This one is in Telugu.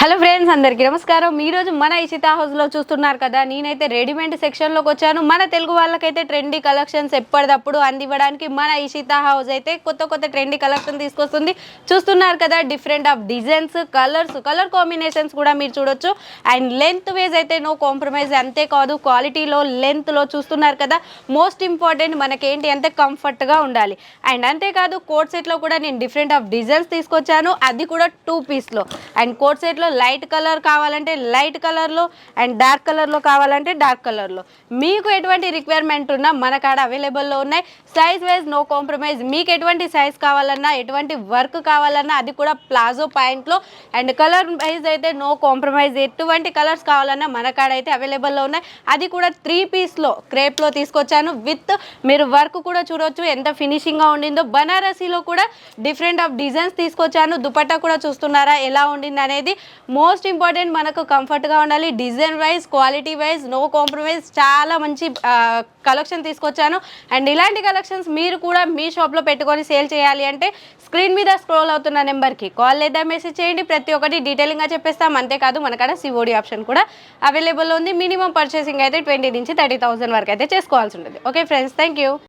హలో ఫ్రెండ్స్, అందరికీ నమస్కారం. ఈరోజు మన ఇషితా హౌస్లో చూస్తున్నారు కదా, నేనైతే రెడీమేడ్ సెక్షన్లోకి వచ్చాను. మన తెలుగు వాళ్ళకైతే ట్రెండీ కలెక్షన్స్ ఎప్పటికప్పుడు అందివ్వడానికి మన ఇషితా హౌస్ అయితే కొత్త ట్రెండీ కలెక్షన్ తీసుకొస్తుంది. చూస్తున్నారు కదా, different of designs, colour combinations కూడా మీరు చూడొచ్చు. అండ్ లెంత్ వేజ్ అయితే నో కాంప్రమైజ్, అంతేకాదు క్వాలిటీలో, లెంత్లో చూస్తున్నారు కదా. మోస్ట్ ఇంపార్టెంట్ మనకేంటి అంటే కంఫర్ట్గా ఉండాలి. అండ్ అంతేకాదు కోట్ సెట్లో కూడా నేను డిఫరెంట్ ఆఫ్ డిజైన్స్ తీసుకొచ్చాను, అది కూడా 2 పీస్లో. అండ్ కోట్ సెట్లో లైట్ కలర్ కావాలంటే లైట్ కలర్లో, అండ్ డార్క్ కలర్లో కావాలంటే డార్క్ కలర్లో. మీకు ఎటువంటి రిక్వైర్మెంట్ ఉన్నా మన కాడ అవైలబుల్లో ఉన్నాయి. Size wise no compromise. మీకు ఎటువంటి సైజ్ కావాలన్నా, ఎటువంటి వర్క్ కావాలన్నా, అది కూడా ప్లాజో ప్యాంట్లో. అండ్ కలర్ వైజ్ అయితే నో కాంప్రమైజ్. ఎటువంటి కలర్స్ కావాలన్నా మన కాడ అయితే అవైలబుల్లో ఉన్నాయి. అది కూడా 3 పీస్లో క్రేప్లో తీసుకొచ్చాను. విత్ మీరు వర్క్ కూడా చూడొచ్చు ఎంత ఫినిషింగ్గా ఉండిందో. బనారసీలో కూడా డిఫరెంట్ ఆఫ్ డిజైన్స్ తీసుకొచ్చాను. దుపట్టా కూడా చూస్తున్నారా ఎలా ఉండింది అనేది. మోస్ట్ ఇంపార్టెంట్ మనకు కంఫర్ట్గా ఉండాలి. Design wise, quality wise no compromise. చాలా మంచి కలెక్షన్ తీసుకొచ్చాను. అండ్ ఇలాంటి కలెక్షన్స్ మీరు కూడా మీ షాప్లో పెట్టుకొని సేల్ చేయాలి అంటే స్క్రీన్ మీద స్క్రోల్ అవుతున్న నెంబర్కి కాల్ లేదా మెసేజ్ చేయండి. ప్రతి ఒక్కటి డీటెయిలింగ్గా చెప్పేస్తాం. అంతేకాదు మనకాడ సిఓడి ఆప్షన్ కూడా అవైలబుల్ ఉంది. మినిమం పర్చేసింగ్ అయితే 20 నుంచి 30,000 వరకు అయితే చేసుకోవాల్సి ఉంటుంది. Okay friends, thank you.